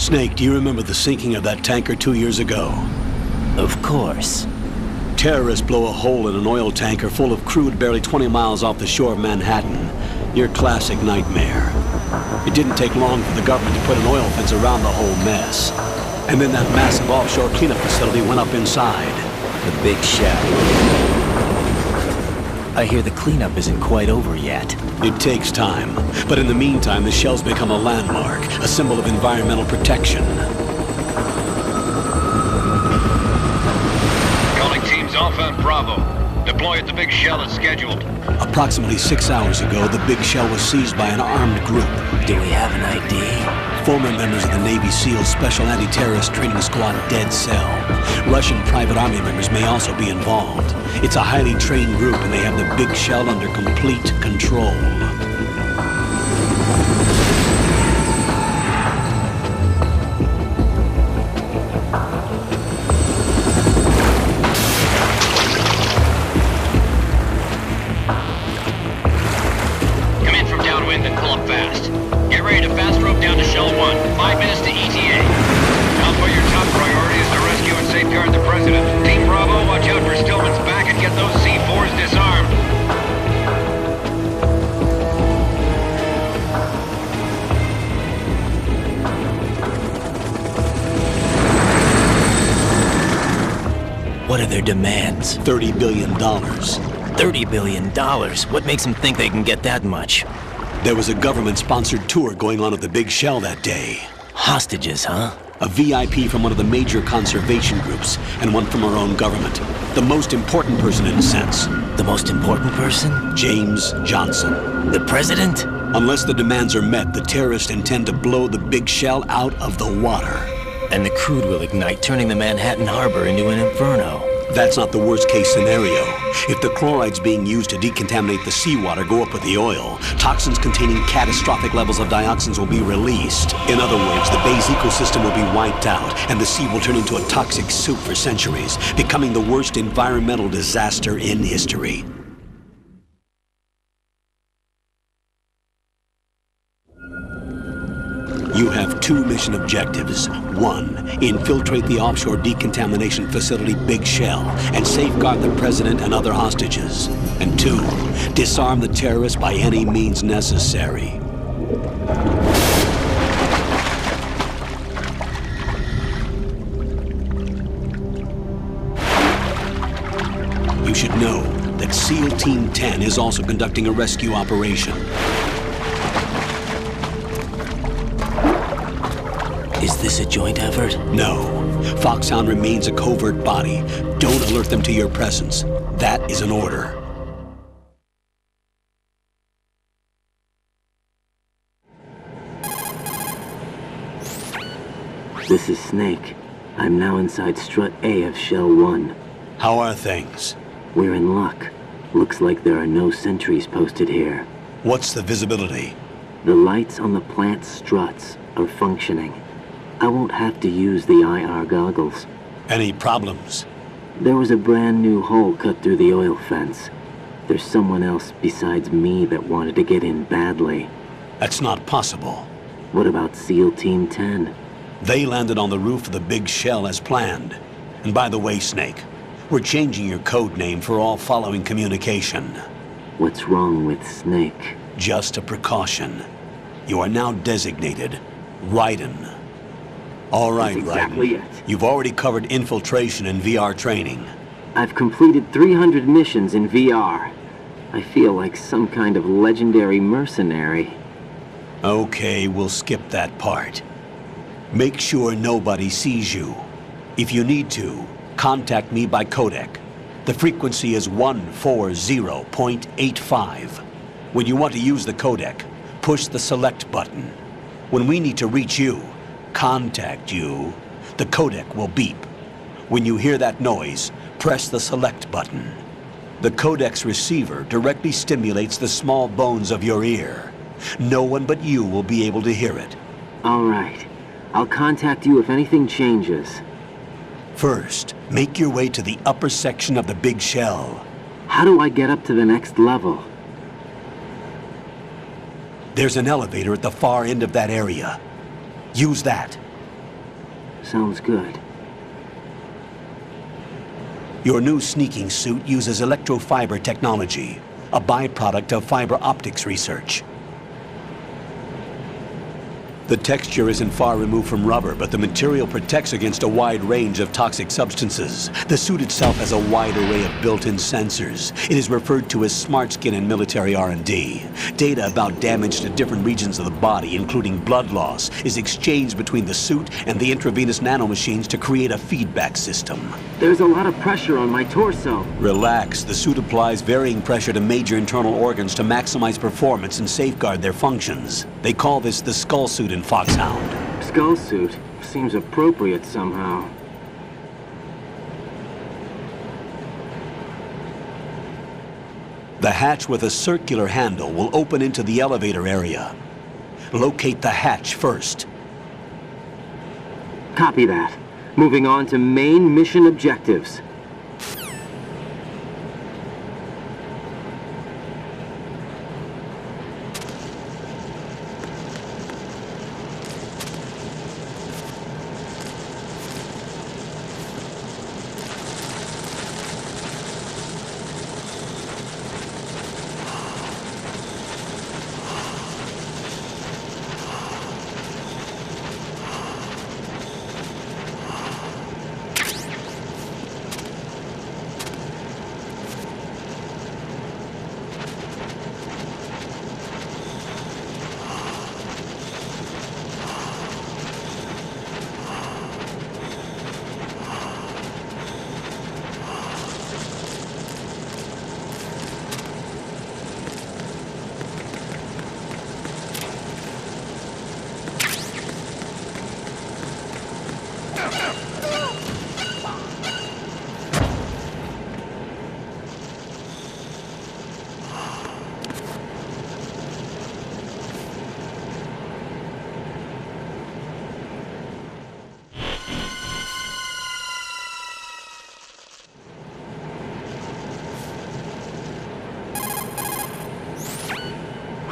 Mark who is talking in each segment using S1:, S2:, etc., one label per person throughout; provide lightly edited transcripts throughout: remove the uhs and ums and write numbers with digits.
S1: Snake, do you remember the sinking of that tanker 2 years ago?
S2: Of course.
S1: Terrorists blow a hole in an oil tanker full of crude barely 20 miles off the shore of Manhattan. Your classic nightmare. It didn't take long for the government to put an oil fence around the whole mess. And then that massive offshore cleanup facility went up inside.
S2: The big shell. I hear the cleanup isn't quite over yet.
S1: It takes time. But in the meantime, the shell's become a landmark, a symbol of environmental protection.
S3: Calling teams Alpha and Bravo. Deploy at the big shell as scheduled.
S1: Approximately 6 hours ago, the big shell was seized by an armed group.
S2: Do we have an ID?
S1: Former members of the Navy SEAL Special Anti-Terrorist Training Squad Dead Cell. Russian private army members may also be involved. It's a highly trained group and they have the big shell under complete control.
S3: Come in from downwind and pull up fast. Get ready to fast rope down to Shell 1. 5 minutes to ETA. Alpha, your top priority is to rescue and safeguard the President. Team Bravo, watch out for Stillman's back and get those C4s disarmed.
S2: What are their demands?
S1: $30 billion.
S2: $30 billion? What makes them think they can get that much?
S1: There was a government-sponsored tour going on at the big shell that day.
S2: Hostages, huh?
S1: A VIP from one of the major conservation groups, and one from our own government. The most important person in a sense.
S2: The most important person?
S1: James Johnson.
S2: The president?
S1: Unless the demands are met, the terrorists intend to blow the big shell out of the water.
S2: And the crude will ignite, turning the Manhattan Harbor into an inferno.
S1: That's not the worst-case scenario. If the chlorides being used to decontaminate the seawater go up with the oil, toxins containing catastrophic levels of dioxins will be released. In other words, the bay's ecosystem will be wiped out, and the sea will turn into a toxic soup for centuries, becoming the worst environmental disaster in history. You have 2 mission objectives. 1, infiltrate the offshore decontamination facility Big Shell and safeguard the president and other hostages. And 2, disarm the terrorists by any means necessary. You should know that SEAL Team 10 is also conducting a rescue operation.
S2: Is this a joint effort?
S1: No. Foxhound remains a covert body. Don't alert them to your presence. That is an order.
S4: This is Snake. I'm now inside Strut A of Shell 1.
S1: How are things?
S4: We're in luck. Looks like there are no sentries posted here.
S1: What's the visibility?
S4: The lights on the plant struts are functioning. I won't have to use the IR goggles.
S1: Any problems?
S4: There was a brand new hole cut through the oil fence. There's someone else besides me that wanted to get in badly.
S1: That's not possible.
S4: What about SEAL Team 10?
S1: They landed on the roof of the big shell as planned. And by the way, Snake, we're changing your code name for all following communication.
S4: What's wrong with Snake?
S1: Just a precaution. You are now designated Raiden. All right,
S4: That's exactly
S1: Raiden.
S4: it.
S1: You've already covered infiltration and VR training.
S4: I've completed 300 missions in VR. I feel like some kind of legendary mercenary.
S1: Okay, we'll skip that part. Make sure nobody sees you. If you need to, contact me by codec. The frequency is 140.85. When you want to use the codec, push the select button. When we need to reach you, contact you, the codec will beep. When you hear that noise, press the select button. The codec's receiver directly stimulates the small bones of your ear. No one but you will be able to hear it.
S4: All right. I'll contact you if anything changes.
S1: First, make your way to the upper section of the big shell.
S4: How do I get up to the next level?
S1: There's an elevator at the far end of that area. Use that.
S4: Sounds good.
S1: Your new sneaking suit uses electrofiber technology, a byproduct of fiber optics research. The texture isn't far removed from rubber, but the material protects against a wide range of toxic substances. The suit itself has a wide array of built-in sensors. It is referred to as smart skin in military R&D. Data about damage to different regions of the body, including blood loss, is exchanged between the suit and the intravenous nanomachines to create a feedback system.
S4: There's a lot of pressure on my torso.
S1: Relax. The suit applies varying pressure to major internal organs to maximize performance and safeguard their functions. They call this the skull suit in Foxhound.
S4: Skull suit seems appropriate somehow.
S1: The hatch with a circular handle will open into the elevator area. Locate the hatch first.
S4: Copy that. Moving on to main mission objectives.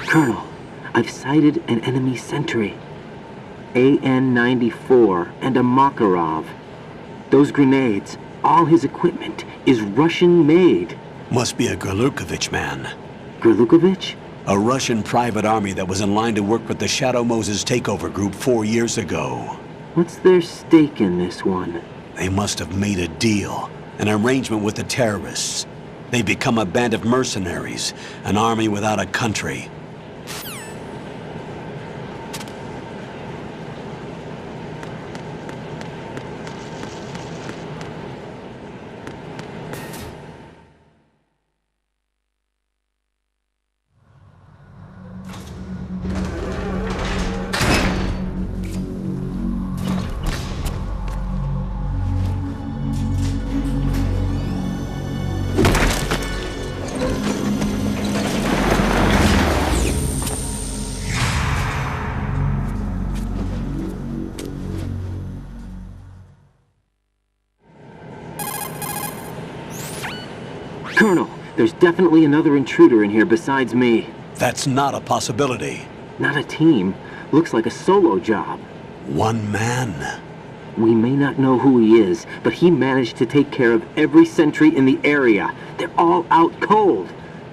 S4: Colonel, I've sighted an enemy sentry. AN-94 and a Makarov. Those grenades, all his equipment, is Russian-made.
S1: Must be a Gorlukovich man.
S4: Gorlukovich?
S1: A Russian private army that was in line to work with the Shadow Moses takeover group 4 years ago.
S4: What's their stake in this one?
S1: They must have made a deal, an arrangement with the terrorists. They become a band of mercenaries, an army without a country.
S4: Colonel, there's definitely another intruder in here besides me.
S1: That's not a possibility.
S4: Not a team. Looks like a solo job.
S1: One man.
S4: We may not know who he is, but he managed to take care of every sentry in the area. They're all out cold.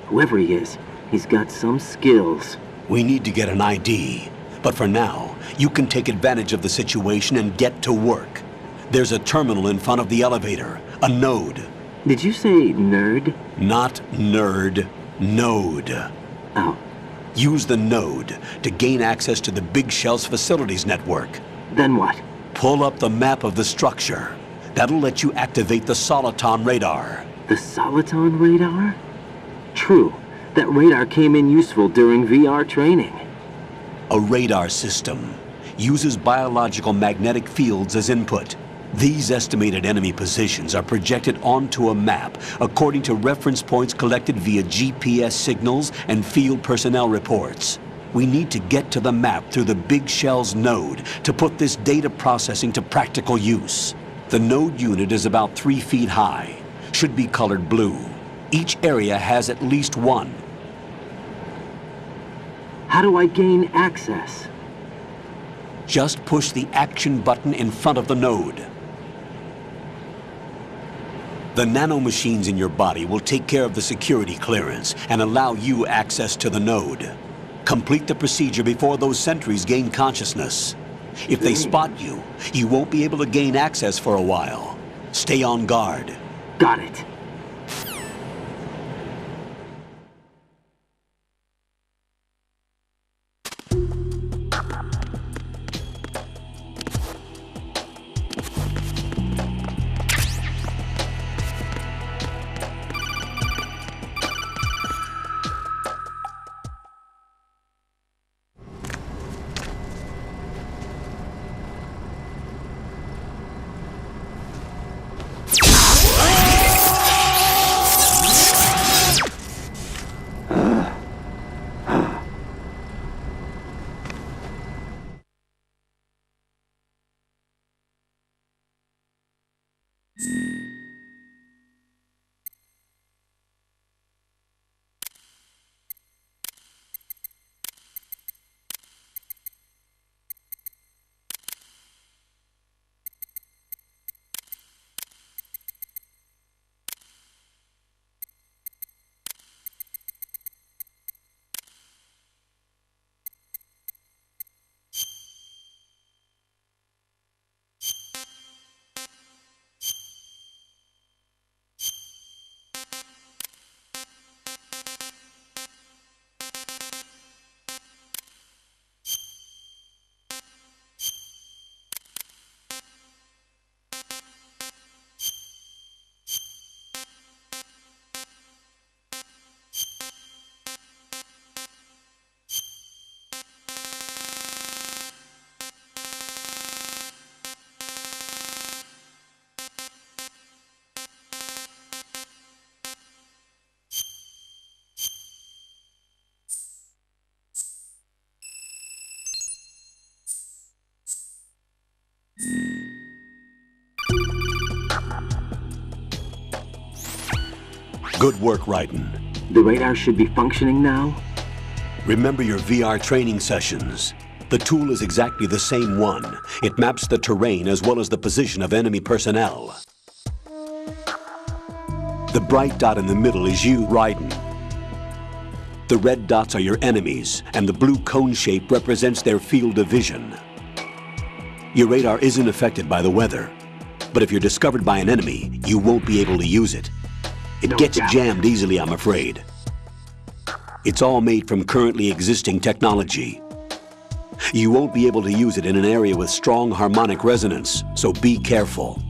S4: Whoever he is, he's got some skills.
S1: We need to get an ID. But for now, you can take advantage of the situation and get to work. There's a terminal in front of the elevator. A node.
S4: Did you say nerd?
S1: Not nerd. Node.
S4: Oh.
S1: Use the node to gain access to the Big Shell's facilities network.
S4: Then what?
S1: Pull up the map of the structure. That'll let you activate the Soliton radar.
S4: The Soliton radar? True. That radar came in useful during VR training.
S1: A radar system uses biological magnetic fields as input. These estimated enemy positions are projected onto a map according to reference points collected via GPS signals and field personnel reports. We need to get to the map through the Big Shell's node to put this data processing to practical use. The node unit is about 3 feet high, should be colored blue. Each area has at least one.
S4: How do I gain access?
S1: Just push the action button in front of the node. The nanomachines in your body will take care of the security clearance and allow you access to the node. Complete the procedure before those sentries gain consciousness. If they spot you, you won't be able to gain access for a while. Stay on guard.
S4: Got it.
S1: Good work, Raiden.
S4: The radar should be functioning now?
S1: Remember your VR training sessions. The tool is exactly the same one. It maps the terrain as well as the position of enemy personnel. The bright dot in the middle is you, Raiden. The red dots are your enemies, and the blue cone shape represents their field of vision. Your radar isn't affected by the weather, but if you're discovered by an enemy, you won't be able to use it. It gets jammed easily, I'm afraid. It's all made from currently existing technology. You won't be able to use it in an area with strong harmonic resonance, so be careful.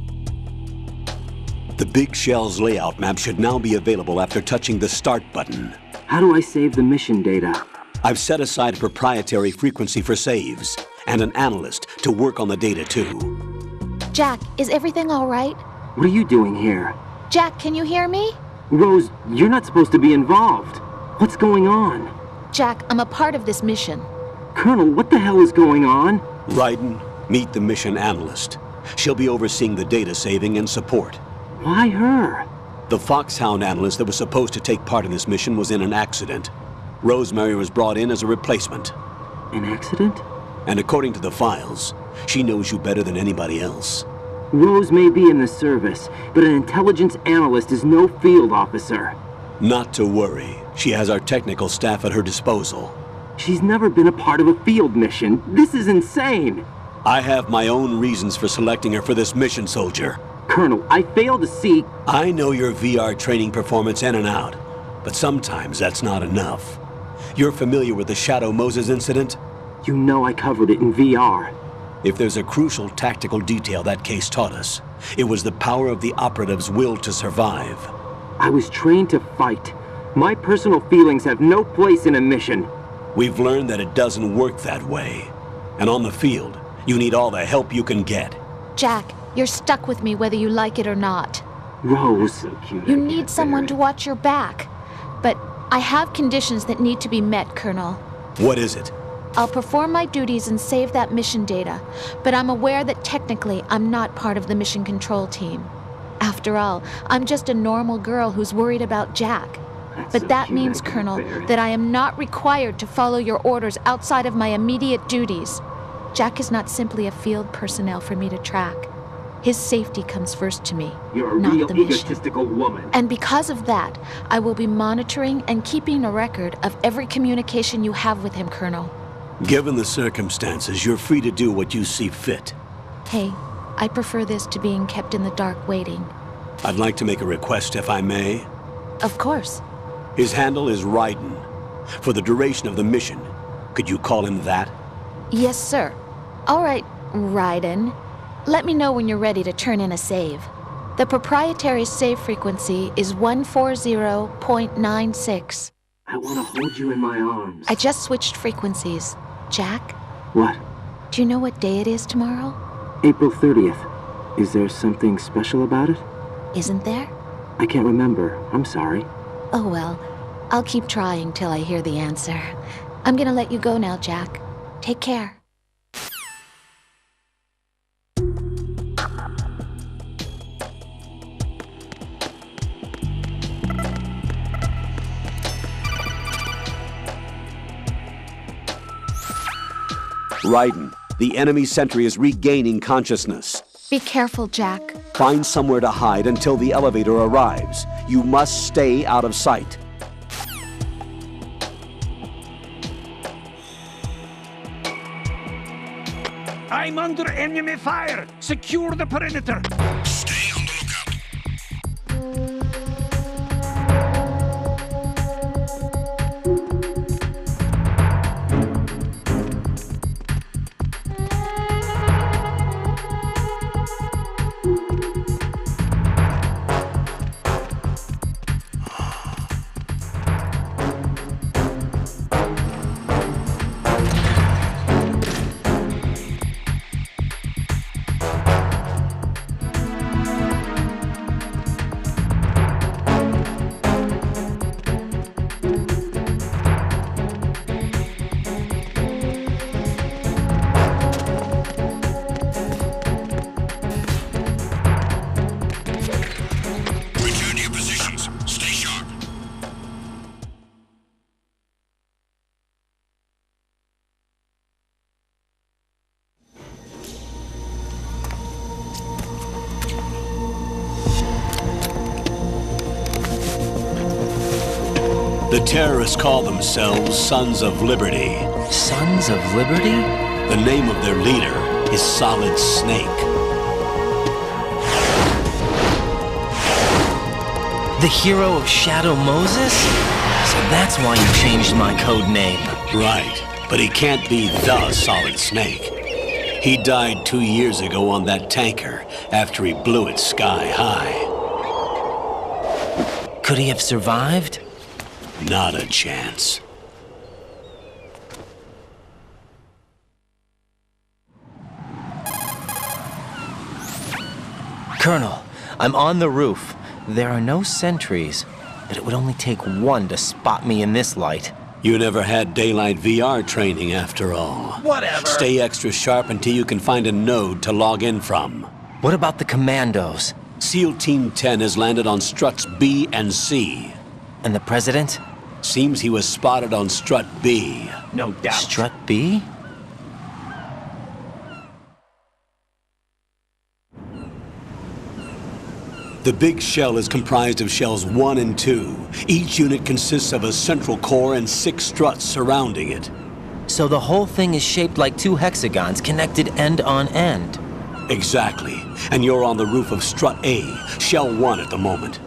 S1: The Big Shell's layout map should now be available after touching the Start button.
S4: How do I save the mission data?
S1: I've set aside a proprietary frequency for saves, and an analyst to work on the data too.
S5: Jack, is everything all right?
S4: What are you doing here?
S5: Jack, can you hear me?
S4: Rose, you're not supposed to be involved. What's going on?
S5: Jack, I'm a part of this mission.
S4: Colonel, what the hell is going on?
S1: Raiden, meet the mission analyst. She'll be overseeing the data saving and support.
S4: Why her?
S1: The Foxhound analyst that was supposed to take part in this mission was in an accident. Rosemary was brought in as a replacement.
S4: An accident?
S1: And according to the files, she knows you better than anybody else.
S4: Rose may be in the service, but an intelligence analyst is no field officer.
S1: Not to worry. She has our technical staff at her disposal.
S4: She's never been a part of a field mission. This is insane.
S1: I have my own reasons for selecting her for this mission, soldier.
S4: Colonel, I fail to see...
S1: I know your VR training performance in and out, but sometimes that's not enough. You're familiar with the Shadow Moses incident?
S4: You know I covered it in VR.
S1: If there's a crucial tactical detail that case taught us, it was the power of the operative's will to survive.
S4: I was trained to fight. My personal feelings have no place in a mission.
S1: We've learned that it doesn't work that way. And on the field, you need all the help you can get.
S5: Jack, you're stuck with me whether you like it or not.
S4: Rose.
S5: You need someone to watch your back. But I have conditions that need to be met, Colonel.
S1: What is it?
S5: I'll perform my duties and save that mission data, but I'm aware that technically I'm not part of the mission control team. After all, I'm just a normal girl who's worried about Jack. But that means, Colonel, that I am not required to follow your orders outside of my immediate duties. Jack is not simply a field personnel for me to track. His safety comes first to me,
S4: You're a
S5: not
S4: real
S5: the mission.
S4: egotistical woman.
S5: And because of that, I will be monitoring and keeping a record of every communication you have with him, Colonel.
S1: Given the circumstances, you're free to do what you see fit.
S5: Hey, I prefer this to being kept in the dark waiting.
S1: I'd like to make a request, if I may.
S5: Of course.
S1: His handle is Raiden. For the duration of the mission, could you call him that?
S5: Yes, sir. All right, Raiden. Let me know when you're ready to turn in a save. The proprietary save frequency is 140.96.
S4: I want to hold you in my arms.
S5: I just switched frequencies. Jack,
S4: What?
S5: do you know what day it is tomorrow?
S4: April 30th. Is there something special about it?
S5: Isn't there?
S4: I can't remember. I'm sorry.
S5: Oh well, I'll keep trying till I hear the answer. I'm gonna let you go now, Jack. Take care.
S1: Raiden, the enemy sentry is regaining consciousness.
S5: Be careful, Jack.
S1: Find somewhere to hide until the elevator arrives. You must stay out of sight.
S6: I'm under enemy fire! Secure the perimeter!
S7: Stay on the lookout. Return to your positions. Stay sharp.
S1: The terrorists call themselves Sons of Liberty.
S2: Sons of Liberty?
S1: The name of their leader is Solid Snake.
S2: The hero of Shadow Moses? So that's why you changed my code name.
S1: Right, but he can't be the Solid Snake. He died 2 years ago on that tanker after he blew it sky high.
S2: Could he have survived?
S1: Not a chance.
S2: Colonel, I'm on the roof. There are no sentries, but it would only take one to spot me in this light.
S1: You never had daylight VR training after all.
S6: Whatever.
S1: Stay extra sharp until you can find a node to log in from.
S2: What about the commandos?
S1: SEAL Team 10 has landed on struts B and C.
S2: And the president?
S1: Seems he was spotted on strut B.
S6: No doubt.
S2: Strut B?
S1: The big shell is comprised of shells 1 and 2. Each unit consists of a central core and 6 struts surrounding it.
S2: So the whole thing is shaped like 2 hexagons connected end on end.
S1: Exactly. And you're on the roof of strut A, shell 1 at the moment.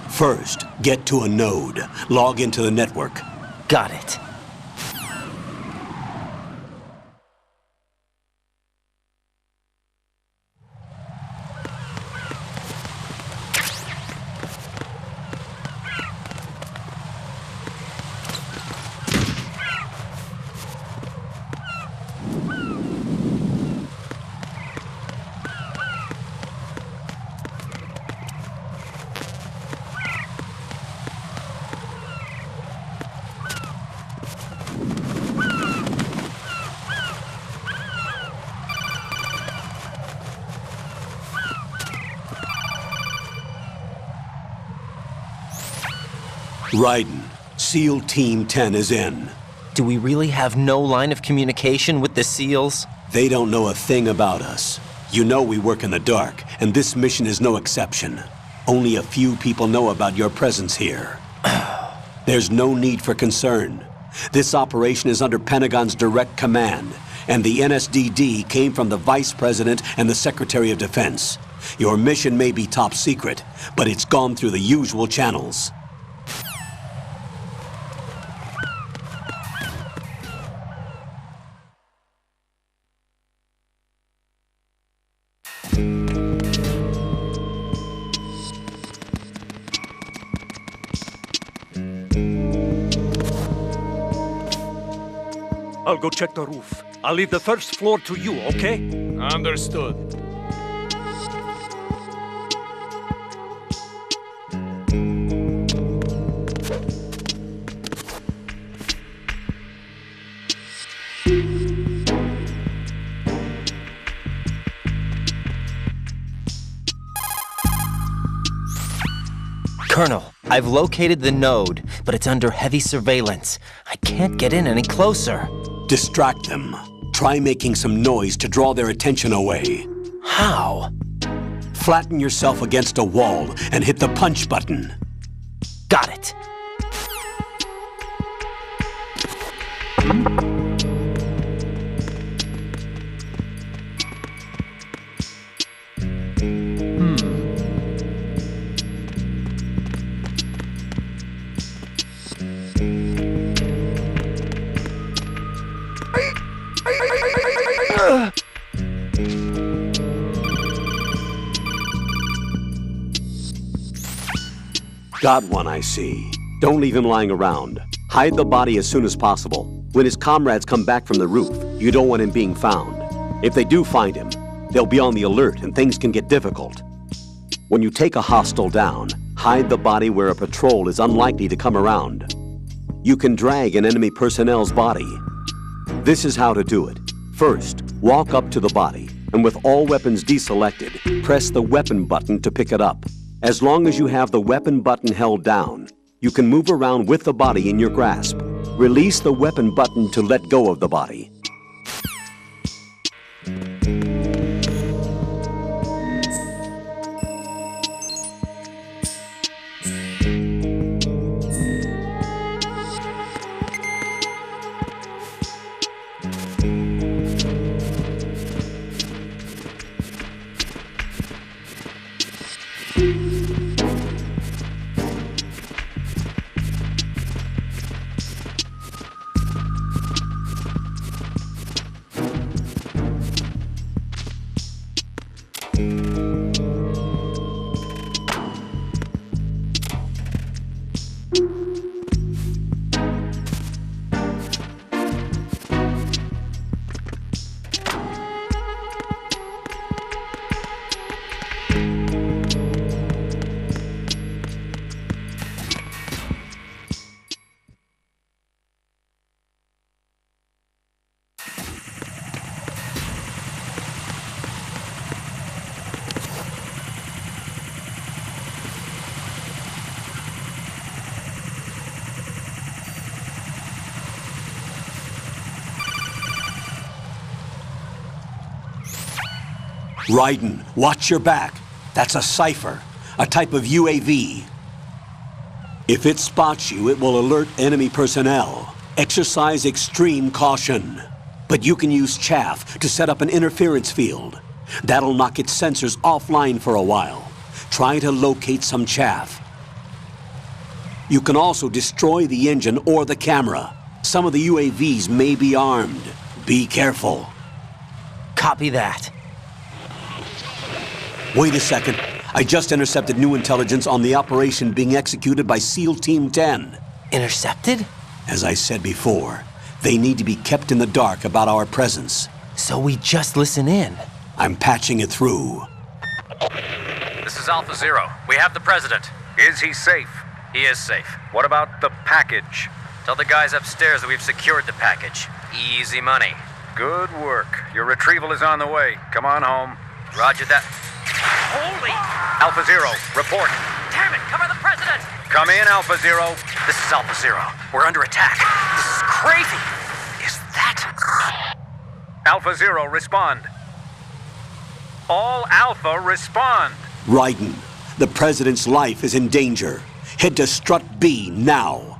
S1: First, get to a node. Log into the network.
S2: Got it.
S1: Raiden, SEAL Team 10 is in.
S2: Do we really have no line of communication with the SEALs?
S1: They don't know a thing about us. You know we work in the dark, and this mission is no exception. Only a few people know about your presence here. There's no need for concern. This operation is under Pentagon's direct command, and the NSDD came from the Vice President and the Secretary of Defense. Your mission may be top secret, but it's gone through the usual channels.
S6: I'll go check the roof. I'll leave the first floor to you, okay? Understood.
S2: Colonel, I've located the node, but it's under heavy surveillance. I can't get in any closer.
S1: Distract them. Try making some noise to draw their attention away.
S2: How?
S1: Flatten yourself against a wall and hit the punch button.
S2: Got it.
S1: Got one, I see. Don't leave him lying around. Hide the body as soon as possible. When his comrades come back from the roof, you don't want him being found. If they do find him, they'll be on the alert and things can get difficult. When you take a hostile down, hide the body where a patrol is unlikely to come around. You can drag an enemy personnel's body. This is how to do it. First, walk up to the body, and with all weapons deselected, press the weapon button to pick it up. As long as you have the weapon button held down, you can move around with the body in your grasp. Release the weapon button to let go of the body. Raiden, watch your back. That's a cipher, a type of UAV. If it spots you, it will alert enemy personnel. Exercise extreme caution. But you can use chaff to set up an interference field. That'll knock its sensors offline for a while. Try to locate some chaff. You can also destroy the engine or the camera. Some of the UAVs may be armed. Be careful.
S2: Copy that.
S1: Wait a second. I just intercepted new intelligence on the operation being executed by SEAL Team 10.
S2: Intercepted?
S1: As I said before, they need to be kept in the dark about our presence.
S2: So we just listen in.
S1: I'm patching it through.
S3: This is Alpha Zero. We have the president.
S8: Is he safe?
S3: He is safe.
S8: What about the package?
S3: Tell the guys upstairs that we've secured the package. Easy money.
S8: Good work. Your retrieval is on the way. Come on home.
S3: Roger that. Holy!
S8: Alpha Zero, report.
S3: Damn it! Cover the president!
S8: Come in, Alpha Zero. This is Alpha Zero. We're under attack. This is crazy. Is that... Alpha Zero, respond. All Alpha, respond.
S1: Raiden, the President's life is in danger. Head to Strut B now.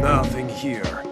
S6: Nothing here.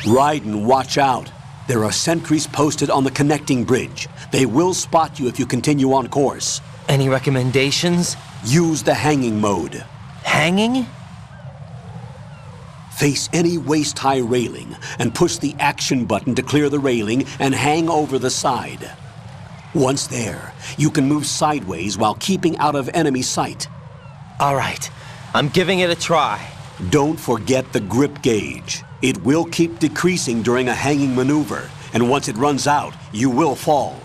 S1: Raiden, watch out. There are sentries posted on the connecting bridge. They will spot you if you continue on course.
S2: Any recommendations?
S1: Use the hanging mode.
S2: Hanging?
S1: Face any waist-high railing and push the action button to clear the railing and hang over the side. Once there, you can move sideways while keeping out of enemy sight.
S2: All right, I'm giving it a try.
S1: Don't forget the grip gauge. It will keep decreasing during a hanging maneuver, and once it runs out, you will fall.